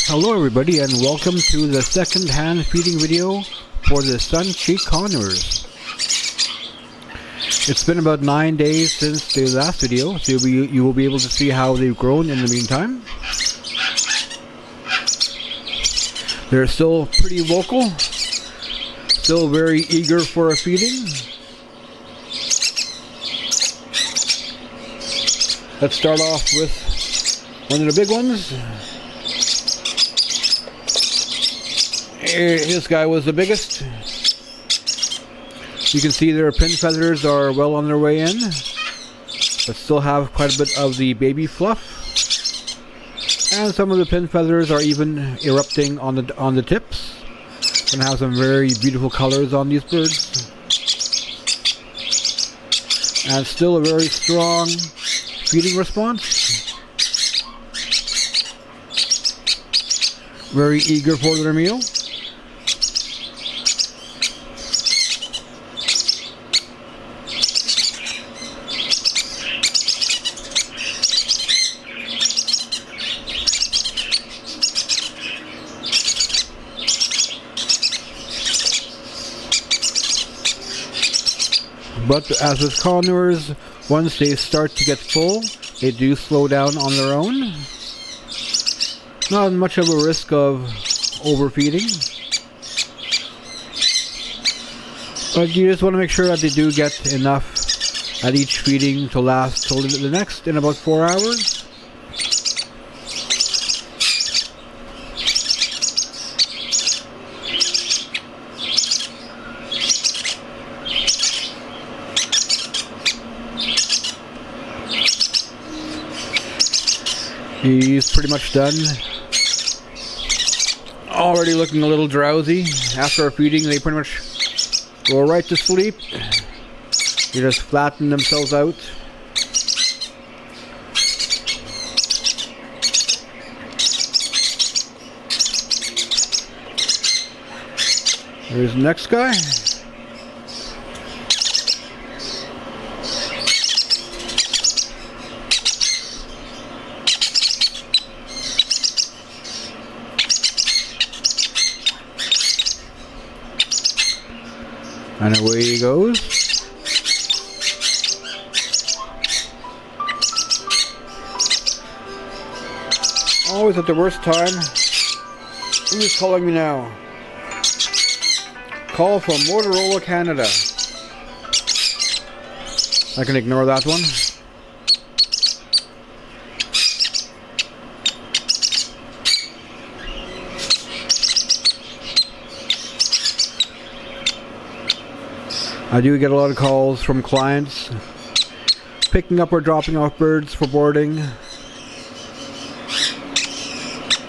Hello everybody and welcome to the second hand feeding video for the Suncheek Conures. It's been about 9 days since the last video, so you will be able to see how they've grown in the meantime. They're still pretty vocal, still very eager for a feeding. Let's start off with one of the big ones. This guy was the biggest. You can see their pin feathers are well on their way in, but still have quite a bit of the baby fluff. And some of the pin feathers are even erupting on the tips. And have some very beautiful colors on these birds. And still a very strong feeding response. Very eager for their meal. But as with conures, once they start to get full, they do slow down on their own. Not much of a risk of overfeeding. But you just want to make sure that they do get enough at each feeding to last till the next in about 4 hours. He's pretty much done. Already looking a little drowsy. After our feeding, they pretty much go right to sleep. They just flatten themselves out. There's the next guy. And away he goes. Always at the worst time. Who's calling me now? Call from Motorola, Canada. I can ignore that one. I do get a lot of calls from clients picking up or dropping off birds for boarding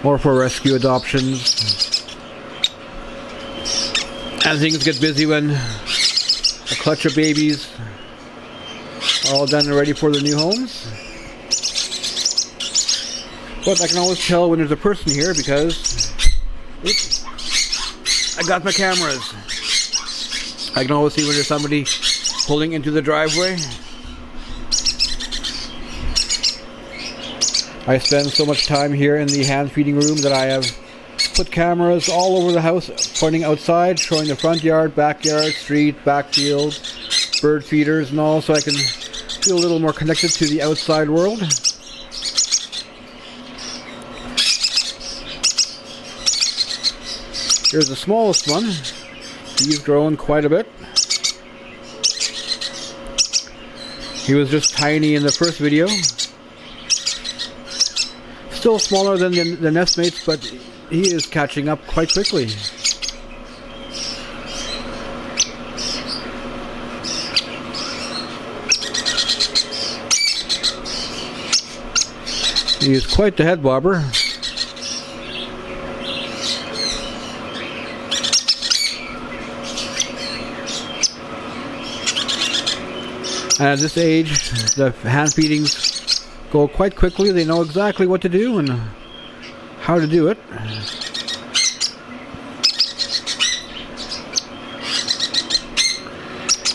or for rescue adoptions. And things get busy when a clutch of babies are all done and ready for their new homes. But I can always tell when there's a person here because I got my cameras. I can always see when there's somebody pulling into the driveway. I spend so much time here in the hand feeding room that I have put cameras all over the house, pointing outside, showing the front yard, backyard, street, backfield, bird feeders and all, so I can feel a little more connected to the outside world. Here's the smallest one. He's grown quite a bit. He was just tiny in the first video. Still smaller than the nest mates, but he is catching up quite quickly. He is quite the head bobber. And at this age, the hand feedings go quite quickly. They know exactly what to do and how to do it.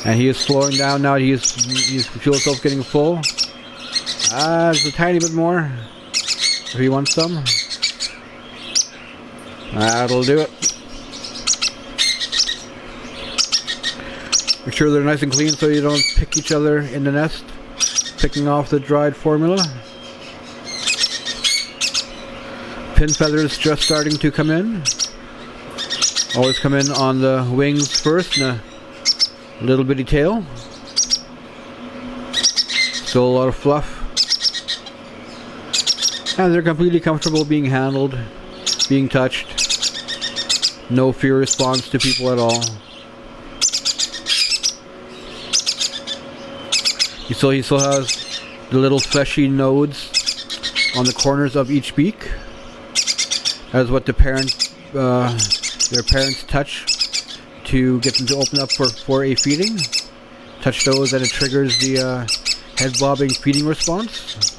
And he is slowing down now. He feels himself getting full. Just a tiny bit more if he wants some. That'll do it. Make sure they're nice and clean so you don't pick each other in the nest, picking off the dried formula. Pin feathers just starting to come in. Always come in on the wings first and a little bitty tail. Still a lot of fluff. And they're completely comfortable being handled, being touched. No fear response to people at all. He still has the little fleshy nodes on the corners of each beak. That's what their parents touch to get them to open up for a feeding. Touch those and it triggers the head bobbing feeding response.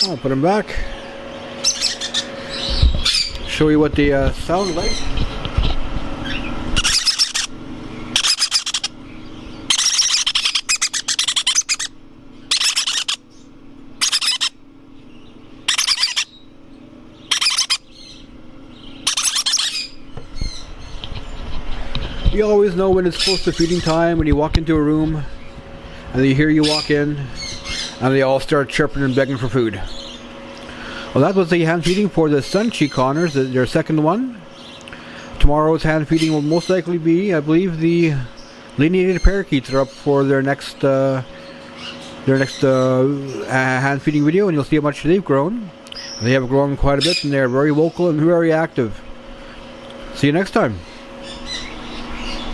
I'll put them back. Show you what they sound like. You always know when it's close to feeding time when you walk into a room and they hear you walk in and they all start chirping and begging for food. Well, that was the hand feeding for the Suncheek Conures, their second one. Tomorrow's hand feeding will most likely be, I believe, the lineated parakeets are up for their next hand feeding video, and you'll see how much they've grown. They have grown quite a bit, and they're very vocal and very active. See you next time.